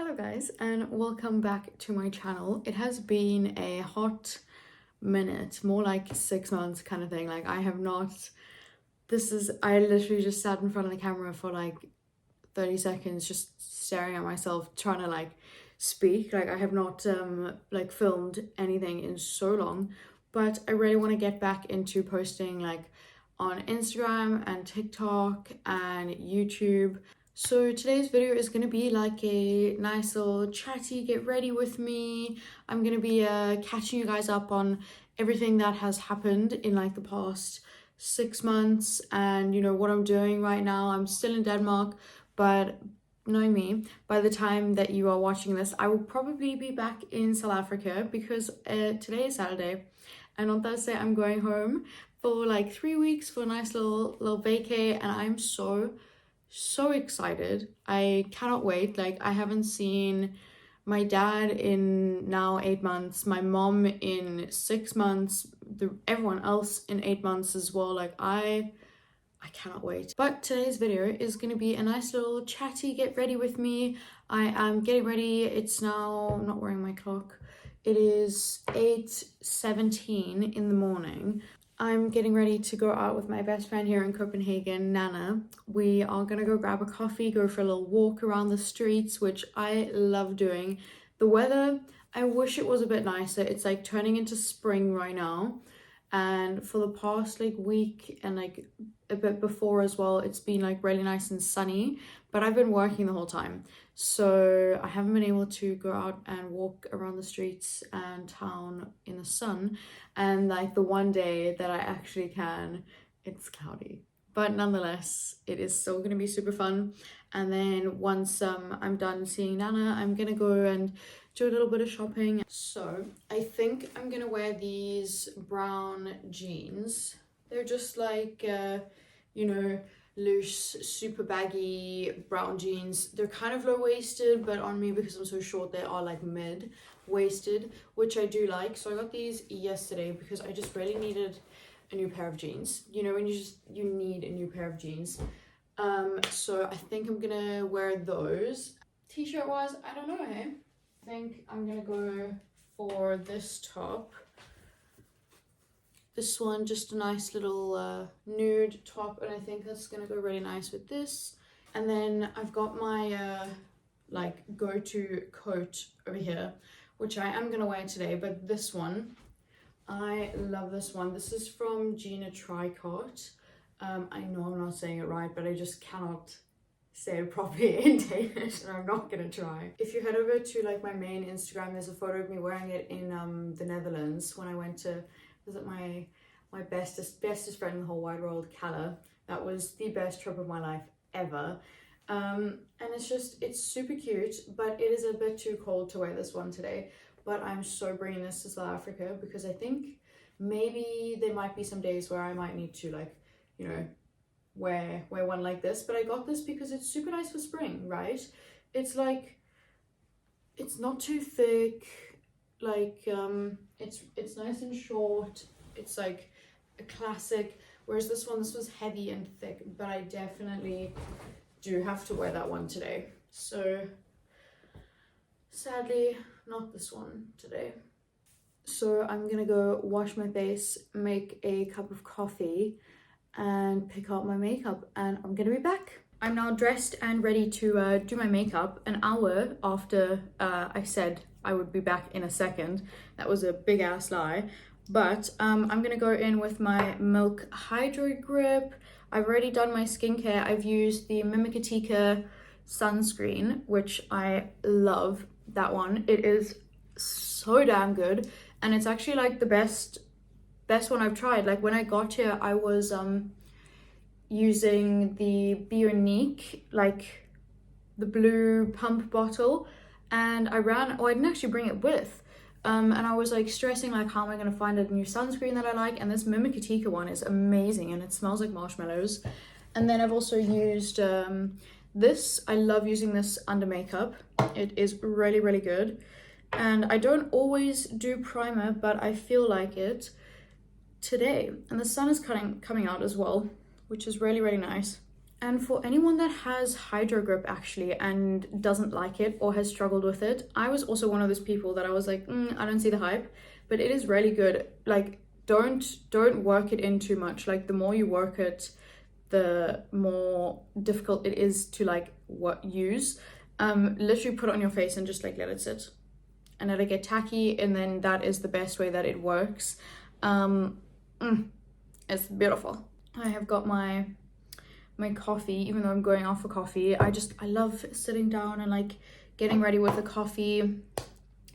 Hello guys, and welcome back to my channel. It has been a hot minute, more like 6 months kind of thing. Like I literally just sat in front of the camera for like 30 seconds just staring at myself trying to like speak. Like I have not like filmed anything in so long, but I really want to get back into posting like on Instagram and TikTok and YouTube. So today's video is going to be like a nice little chatty get ready with me. I'm going to be catching you guys up on everything that has happened in like the past 6 months and you know what I'm doing right now. I'm still in Denmark, but knowing me, by the time that you are watching this, I will probably be back in South Africa because today is Saturday and on Thursday I'm going home for like 3 weeks for a nice little vacay, and I'm so excited. I cannot wait. Like I haven't seen my dad in now 8 months, my mom in 6 months, everyone else in 8 months as well. Like I cannot wait. But today's video is going to be a nice little chatty get ready with me. I am getting ready. It's now, I'm not wearing my clock. It is 8:17 in the morning. I'm getting ready to go out with my best friend here in Copenhagen, Nana. We are gonna go grab a coffee, go for a little walk around the streets, which I love doing. The weather, I wish it was a bit nicer. It's like turning into spring right now. And for the past like week and like a bit before as well, it's been like really nice and sunny, but I've been working the whole time. So I haven't been able to go out and walk around the streets and town in the sun. And like the one day that I actually can, it's cloudy. But nonetheless, it is still going to be super fun. And then once I'm done seeing Nana, I'm going to go and do a little bit of shopping. So I think I'm going to wear these brown jeans. They're just like, you know, loose, super baggy brown jeans. They're kind of low-waisted, but on me, because I'm so short, they are like mid-waisted, which I do like. So I got these yesterday because I just really needed a new pair of jeans. You know, when you need a new pair of jeans. So I think I'm gonna wear those. T-shirt wise, I don't know, hey? I think I'm gonna go for this top. This one, just a nice little nude top, and I think that's gonna go really nice with this. And then I've got my like go-to coat over here, which I am gonna wear today, but this one, I love this one. This is from Gina Tricot. I know I'm not saying it right, but I just cannot say it properly in Danish, and I'm not gonna try. If you head over to like my main Instagram, there's a photo of me wearing it in the Netherlands when I went to visit my bestest friend in the whole wide world, Kala. That was the best trip of my life ever. And it's super cute, but it is a bit too cold to wear this one today. But I'm so bringing this to South Africa because I think maybe there might be some days where I might need to like, you know, wear one like this. But I got this because it's super nice for spring, right? It's like, it's not too thick, like it's nice and short. It's like a classic, whereas this was heavy and thick, but I definitely do have to wear that one today. So sadly, not this one today. So I'm gonna go wash my face, make a cup of coffee, and pick out my makeup, and I'm gonna be back. I'm now dressed and ready to do my makeup an hour after I said I would be back in a second. That was a big ass lie. But I'm gonna go in with my Milk Hydro Grip. I've already done my skincare. I've used the Mimikatika sunscreen, which I love. That one, it is so damn good, and it's actually like the best one I've tried. Like when I got here, I was using the Bionique, like the blue pump bottle, and I didn't actually bring it with. And I was like stressing like, how am I going to find a new sunscreen that I like? And this Mimikatika one is amazing, and it smells like marshmallows. And then I've also used this. I love using this under makeup. It is really, really good. And I don't always do primer, but I feel like it today. And the sun is coming out as well, which is really, really nice. And for anyone that has hydro grip actually and doesn't like it or has struggled with it, I was also one of those people that I was like, I don't see the hype, but it is really good. Like, don't work it in too much. Like, the more you work it, the more difficult it is to like use. Literally put it on your face and just like let it sit and let it get tacky, and then that is the best way that it works. It's beautiful. I have got my coffee, even though I'm going out for coffee. I love sitting down and like getting ready with a coffee.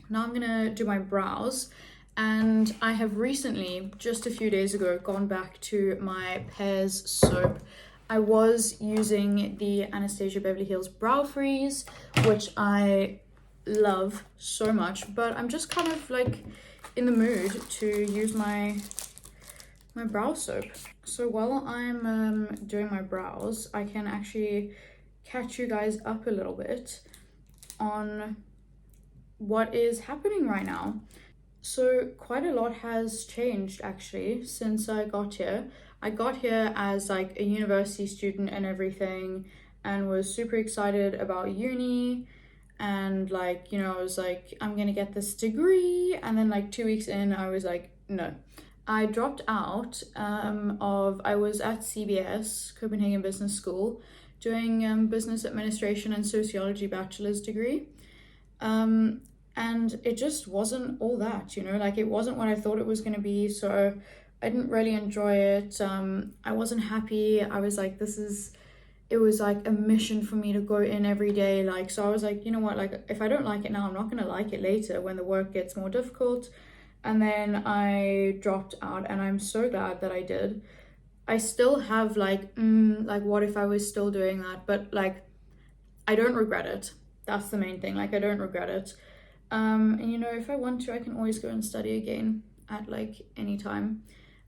Now I'm gonna do my brows, and I have recently, just a few days ago, gone back to my Pears soap. I was using the Anastasia Beverly Hills Brow Freeze, which I love so much, but I'm just kind of like in the mood to use my brow soap. So while I'm doing my brows, I can actually catch you guys up a little bit on what is happening right now. So quite a lot has changed actually since I got here. I got here as like a university student and everything, and was super excited about uni, and like, you know, I was like, I'm gonna get this degree, and then like 2 weeks in I was like, no. I dropped out I was at CBS, Copenhagen Business School, doing business administration and sociology bachelor's degree. And it just wasn't all that, you know, like it wasn't what I thought it was going to be. So I didn't really enjoy it. I wasn't happy. I was like, it was like a mission for me to go in every day. Like, so I was like, you know what, like if I don't like it now, I'm not going to like it later when the work gets more difficult. And then I dropped out, and I'm so glad that I did. I still have like what if I was still doing that? But like, I don't regret it. That's the main thing. Like, I don't regret it. And you know, if I want to, I can always go and study again at like any time.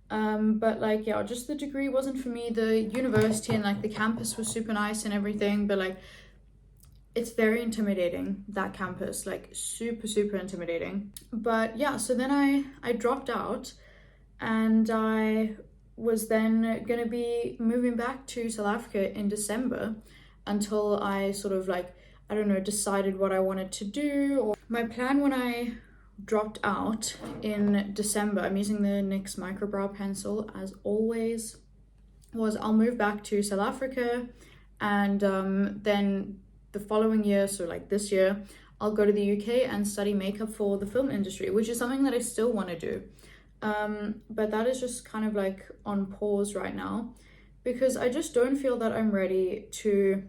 But like, yeah, just the degree wasn't for me. The university and like the campus was super nice and everything, but like, it's very intimidating, that campus, like super intimidating. But yeah, so then I dropped out, and I was then gonna be moving back to South Africa in December until I sort of like, I don't know, decided what I wanted to do. Or my plan when I dropped out in December, I'm using the NYX microbrow pencil as always, was I'll move back to South Africa, and then the following year, so like this year, I'll go to the UK and study makeup for the film industry, which is something that I still want to do. But that is just kind of like on pause right now, because I just don't feel that I'm ready to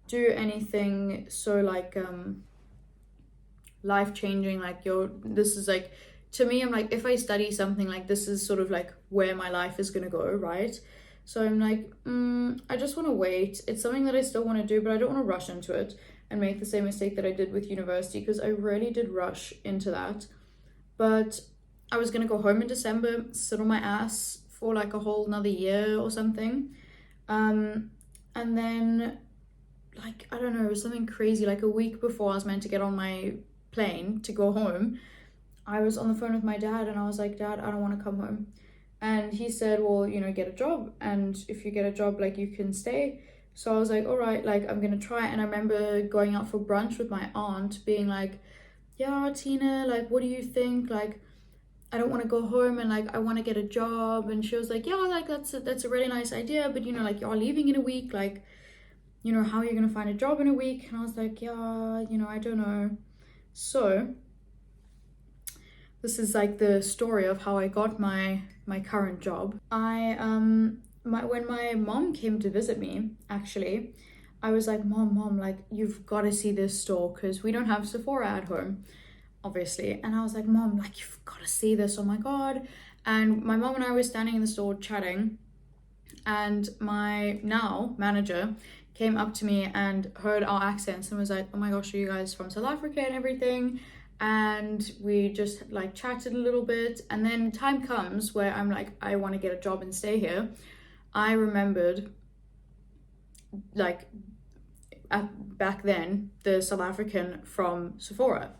do anything so like life-changing. Like, this is like, to me, I'm like, if I study something, like this is sort of like where my life is gonna go, right? So I'm like, I just want to wait. It's something that I still want to do, but I don't want to rush into it and make the same mistake that I did with university, because I really did rush into that. But I was going to go home in December, sit on my ass for like a whole another year or something. And then, like, I don't know, it was something crazy. Like a week before I was meant to get on my plane to go home, I was on the phone with my dad, and I was like, Dad, I don't want to come home. And he said, well, you know, get a job, and if you get a job, like, you can stay. So I was like, all right, like, I'm gonna try it. And I remember going out for brunch with my aunt, being like, yeah, Tina, like, what do you think? Like, I don't want to go home, and like, I want to get a job. And she was like, yeah, like, that's a really nice idea, but you know, like, you're leaving in a week, like, you know, how are you gonna find a job in a week? And I was like, yeah, you know, I don't know. So this is like the story of how I got my current job. When my mom came to visit me, actually, I was like, mom, like, you've got to see this store, because we don't have Sephora at home, obviously. And I was like, Mom, like, you've got to see this, oh my God. And my mom and I were standing in the store chatting, and my now manager came up to me and heard our accents and was like, oh my gosh, are you guys from South Africa and everything? And we just like chatted a little bit, and then time comes where I'm like, I want to get a job and stay here. I remembered, like, back then, the South African from Sephora,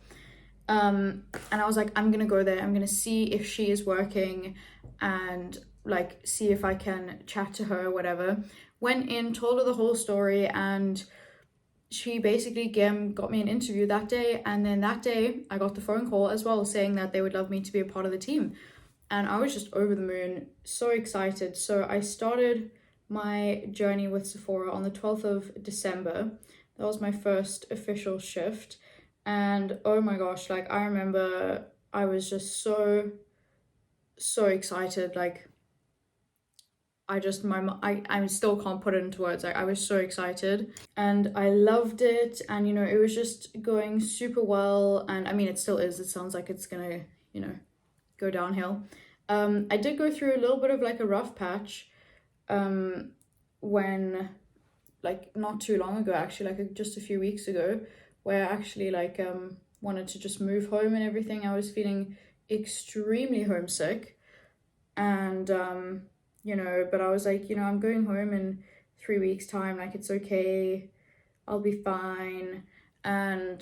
and I was like, I'm gonna go there, I'm gonna see if she is working, and like see if I can chat to her or whatever. Went in, told her the whole story, and she basically got me an interview that day. And then that day I got the phone call as well saying that they would love me to be a part of the team. And I was just over the moon, so excited. So I started my journey with Sephora on the 12th of December. That was my first official shift. And oh my gosh, like I remember I was just so excited. Like I still can't put it into words. Like I was so excited and I loved it, and you know, it was just going super well. And I mean, it still is. It sounds like it's gonna, you know, go downhill. I did go through a little bit of like a rough patch when, like, not too long ago actually, like just a few weeks ago, where I actually like wanted to just move home and everything. I was feeling extremely homesick, and you know, but I was like, you know, I'm going home in 3 weeks time, like it's okay, I'll be fine. And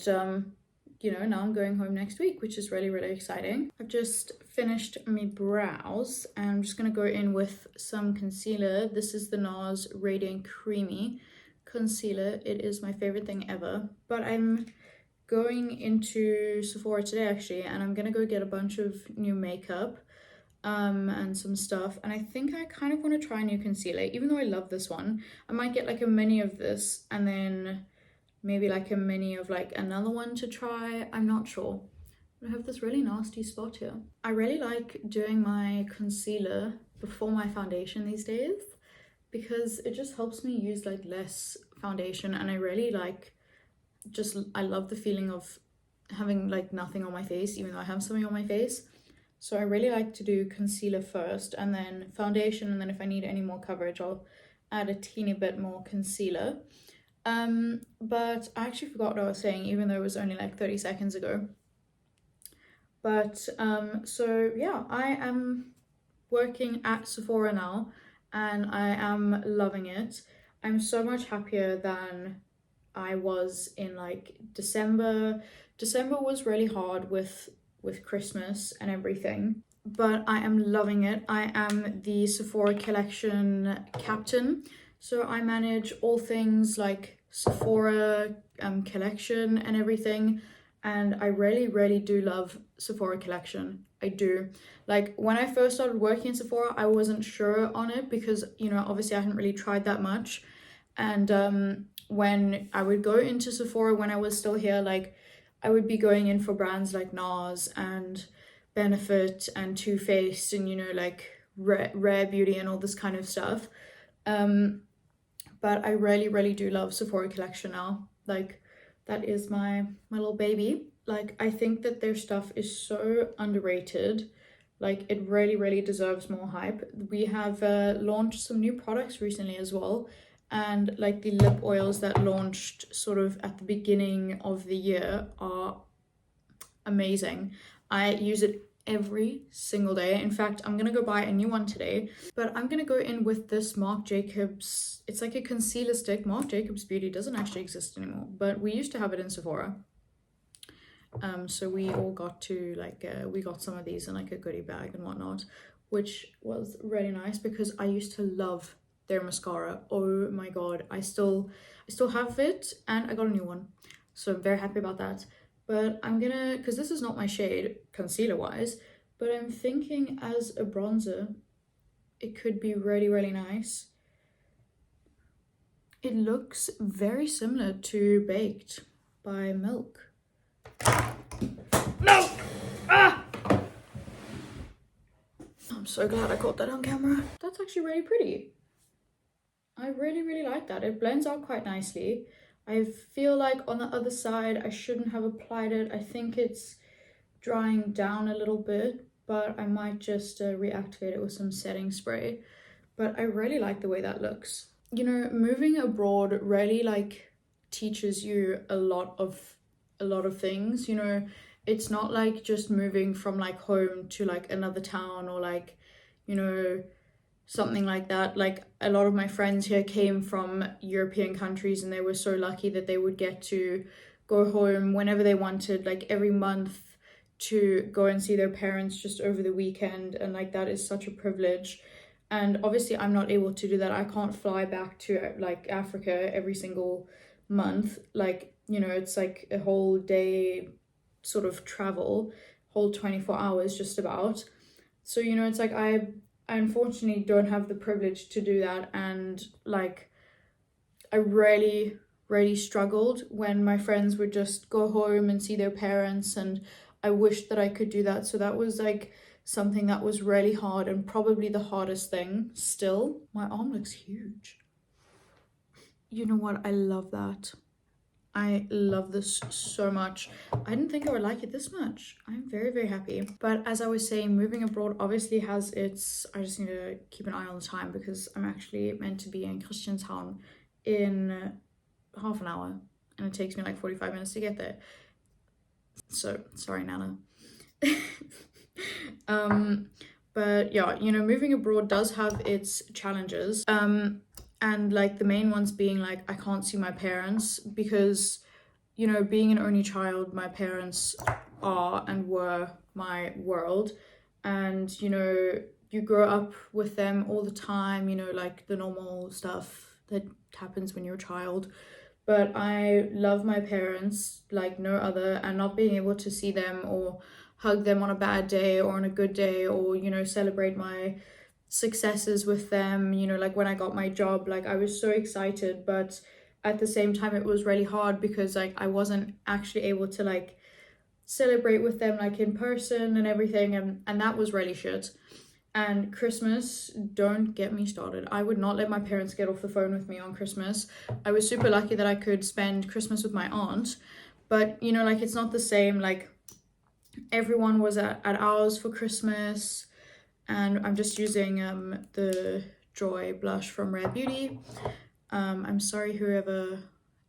you know, now I'm going home next week, which is really exciting. I've just finished my brows and I'm just gonna go in with some concealer. This is the NARS Radiant Creamy concealer. It is my favorite thing ever. But I'm going into Sephora today actually, and I'm gonna go get a bunch of new makeup and some stuff. And I think I kind of want to try a new concealer, even though I love this one. I might get like a mini of this and then maybe like a mini of like another one to try. I'm not sure. I have this really nasty spot here. I really like doing my concealer before my foundation these days because it just helps me use like less foundation, and I really like I love the feeling of having like nothing on my face even though I have something on my face. So I really like to do concealer first and then foundation, and then if I need any more coverage I'll add a teeny bit more concealer. But I actually forgot what I was saying, even though it was only like 30 seconds ago. But so yeah, I am working at Sephora now and I am loving it. I'm so much happier than I was in like December. December was really hard with Christmas and everything, but I am loving it. I am the Sephora collection captain, so I manage all things like Sephora collection and everything, and I really do love Sephora collection. I do. Like when I first started working in Sephora, I wasn't sure on it because, you know, obviously I hadn't really tried that much. And when I would go into Sephora when I was still here, like I would be going in for brands like NARS and Benefit and Too Faced and, you know, like Rare Beauty and all this kind of stuff. But I really do love Sephora collection now. Like that is my little baby. Like I think that their stuff is so underrated. Like it really deserves more hype. We have launched some new products recently as well. And like the lip oils that launched sort of at the beginning of the year are amazing. I use it every single day. In fact, I'm gonna go buy a new one today, but I'm gonna go in with this Marc Jacobs. It's like a concealer stick. Marc Jacobs Beauty doesn't actually exist anymore, but we used to have it in Sephora. So we all got to like we got some of these in like a goodie bag and whatnot, which was really nice because I used to love their mascara. Oh my god, I still have it, and I got a new one, so I'm very happy about that. But I'm gonna, because this is not my shade concealer wise, but I'm thinking as a bronzer it could be really nice. It looks very similar to Baked by Milk. No! Ah! I'm so glad I caught that on camera. That's actually really pretty. I really like that. It blends out quite nicely. I feel like on the other side I shouldn't have applied it. I think it's drying down a little bit, but I might just reactivate it with some setting spray. But I really like the way that looks. You know, moving abroad really like teaches you a lot of things. You know, it's not like just moving from like home to like another town or like, you know, something like that. Like a lot of my friends here came from European countries and they were so lucky that they would get to go home whenever they wanted, like every month, to go and see their parents just over the weekend, and like that is such a privilege. And obviously I'm not able to do that. I can't fly back to like Africa every single month. Like, you know, it's like a whole day sort of travel, whole 24 hours just about. So, you know, it's like I unfortunately don't have the privilege to do that. And like I really struggled when my friends would just go home and see their parents, and I wished that I could do that. So that was like something that was really hard, and probably the hardest thing still. My arm looks huge. You know what? I love that. I love this so much. I didn't think I would like it this much. I'm very happy. But as I was saying, moving abroad obviously has its... I just need to keep an eye on the time because I'm actually meant to be in Christianstown in half an hour, and it takes me like 45 minutes to get there. So, sorry, Nana. But yeah, you know, moving abroad does have its challenges. And like the main ones being like I can't see my parents because, you know, being an only child, my parents are and were my world. And, you know, you grow up with them all the time, you know, like the normal stuff that happens when you're a child. But I love my parents like no other, and not being able to see them or hug them on a bad day or on a good day, or, you know, celebrate my successes with them, you know, like when I got my job, like I was so excited, but at the same time it was really hard because like I wasn't actually able to like celebrate with them like in person and everything, and that was really shit. And Christmas, don't get me started. I would not let my parents get off the phone with me on Christmas. I was super lucky that I could spend Christmas with my aunt, but you know, like it's not the same. Like everyone was at ours for Christmas. And I'm just using the Joy blush from Rare Beauty. I'm sorry whoever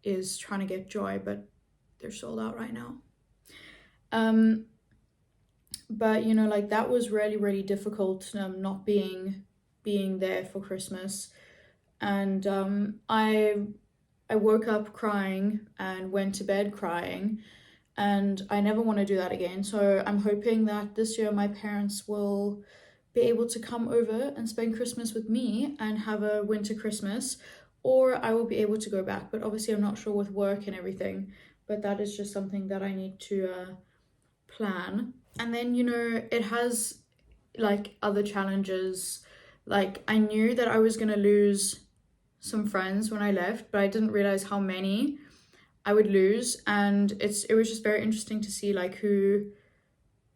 is trying to get Joy, but they're sold out right now. But you know, like that was really difficult, not being there for Christmas. And I woke up crying and went to bed crying, and I never want to do that again. So I'm hoping that this year my parents will be able to come over and spend Christmas with me and have a winter Christmas, or I will be able to go back. But obviously I'm not sure with work and everything, but that is just something that I need to plan. And then, you know, it has like other challenges. Like I knew that I was gonna lose some friends when I left, but I didn't realize how many I would lose. And it was just very interesting to see like who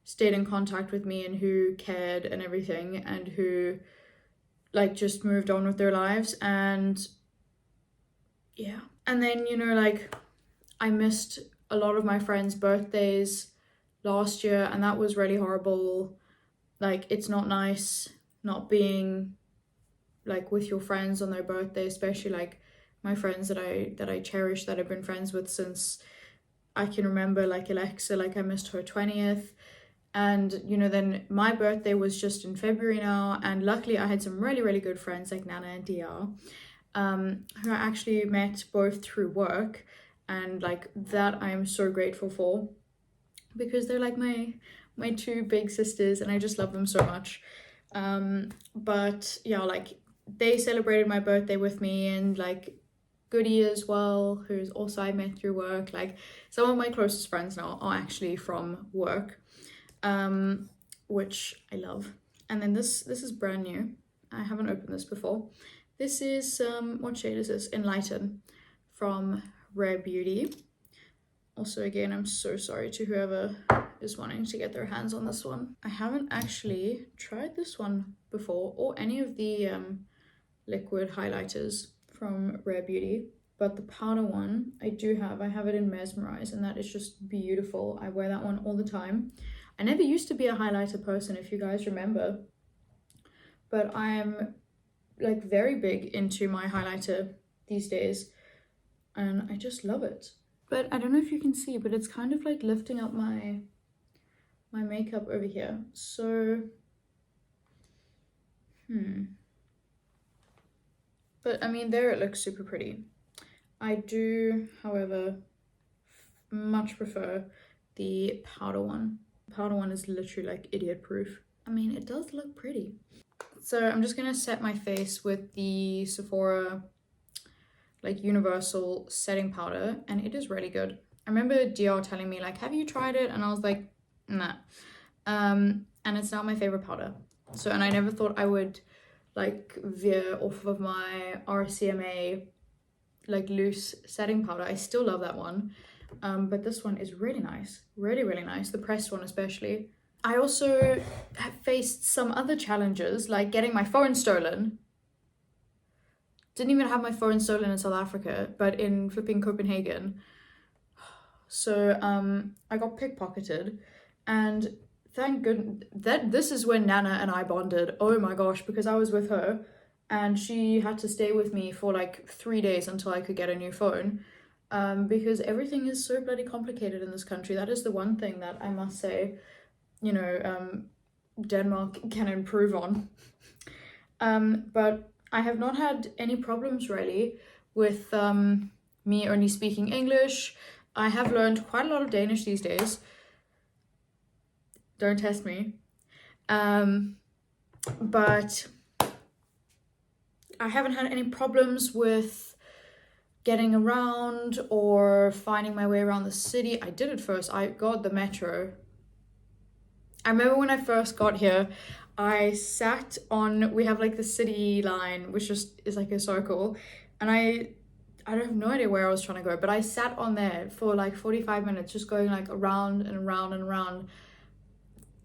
stayed in contact with me and who cared and everything, and who like just moved on with their lives. And yeah, and then, you know, like I missed a lot of my friends' birthdays last year, and that was really horrible. Like it's not nice not being like with your friends on their birthday, especially like my friends that I cherish, that I've been friends with since I can remember, like Alexa, like I missed her 20th. And, you know, then my birthday was just in February now. And luckily I had some really good friends like Nana and Dia, who I actually met both through work. And like that I'm so grateful for, because they're like my two big sisters and I just love them so much. But yeah, like they celebrated my birthday with me, and like Goody as well, who's also I met through work. Like some of my closest friends now are actually from work. Which I love. And then this is brand new. I haven't opened this before. This is what shade is this? Enlighten from Rare Beauty. Also, again, I'm so sorry to whoever is wanting to get their hands on this one. I haven't actually tried this one before, or any of the liquid highlighters from Rare Beauty, but the powder one I do have. I have it in Mesmerize, and that is just beautiful. I wear that one all the time. I never used to be a highlighter person, if you guys remember, but I'm like very big into my highlighter these days, and I just love it. But I don't know if you can see, but it's kind of like lifting up my makeup over here. So, but I mean, there it looks super pretty. I do, however, much prefer the powder one. The powder one is literally like idiot proof. I mean, it does look pretty. So I'm just gonna set my face with the Sephora like universal setting powder, and it is really good. I remember DR telling me like, have you tried it? And I was like, nah. And it's now my favorite powder. So, and I never thought I would like veer off of my RCMA like loose setting powder. I still love that one. But this one is really nice, really nice, the pressed one especially. I also have faced some other challenges, like getting my phone stolen. Didn't even have my phone stolen in South Africa, but in flipping Copenhagen. So I got pickpocketed, and thank goodness that this is when Nana and I bonded. Oh my gosh, because I was with her and she had to stay with me for like 3 days until I could get a new phone. Because everything is so bloody complicated in this country. That is the one thing that I must say, you know, Denmark can improve on. But I have not had any problems really with me only speaking English. I have learned quite a lot of Danish these days. Don't test me. But I haven't had any problems with getting around or finding my way around the city. I did it first. I got the metro. I remember when I first got here, I sat on, we have like the city line, which just is like a circle, and I have no idea where I was trying to go, but I sat on there for like 45 minutes, just going like around and around and around,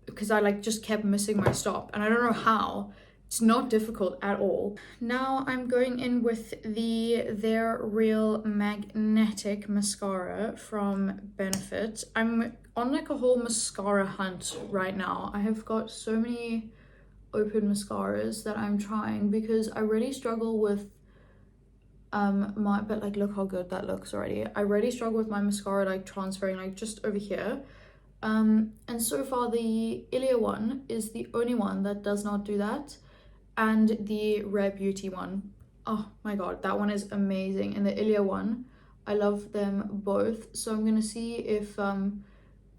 because I like just kept missing my stop, and I don't know how. It's not difficult at all. Now I'm going in with the They're Real Magnetic Mascara from Benefit. I'm on like a whole mascara hunt right now. I have got so many open mascaras that I'm trying because I really struggle with but like look how good that looks already. I really struggle with my mascara like transferring like just over here. And so far the Ilia one is the only one that does not do that. And the Rare Beauty one, oh my god, that one is amazing. And the Ilia one, I love them both. So I'm gonna see if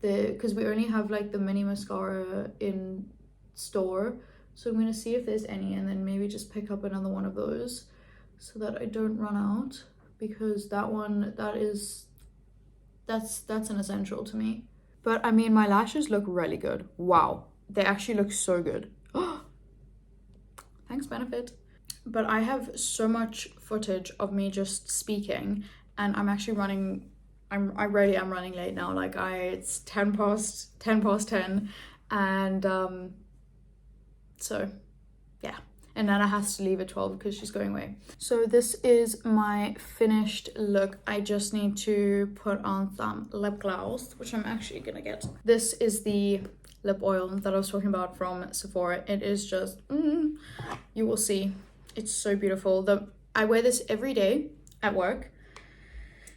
because we only have like the mini mascara in store, so I'm gonna see if there's any, and then maybe just pick up another one of those so that I don't run out, because that one, that's an essential to me. But I mean, my lashes look really good. Wow, they actually look so good. Thanks, Benefit. But I have so much footage of me just speaking, and I'm actually running, I really am running late now. Like it's 10 past 10, and so yeah. And Nana has to leave at 12 because she's going away. So this is my finished look. I just need to put on some lip gloss, which I'm actually gonna get. This is the lip oil that I was talking about from Sephora. It is just, you will see, it's so beautiful. I wear this every day at work.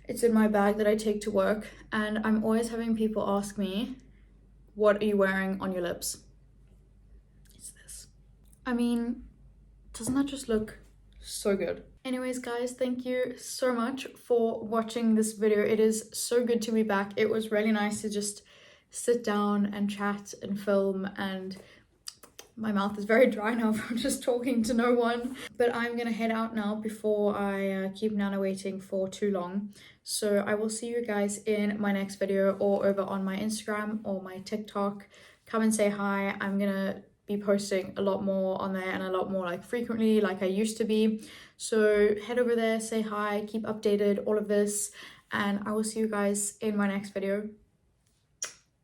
It's in my bag that I take to work, and I'm always having people ask me, what are you wearing on your lips? It's this. I mean, doesn't that just look so good? Anyways, guys, thank you so much for watching this video. It is so good to be back. It was really nice to just sit down and chat and film, and my mouth is very dry now from just talking to no one. But I'm gonna head out now before I keep Nana waiting for too long. So I will see you guys in my next video, or over on my Instagram or my TikTok. Come and say hi. I'm gonna be posting a lot more on there, and a lot more like frequently like I used to be. So head over there, say hi, keep updated, all of this, and I will see you guys in my next video.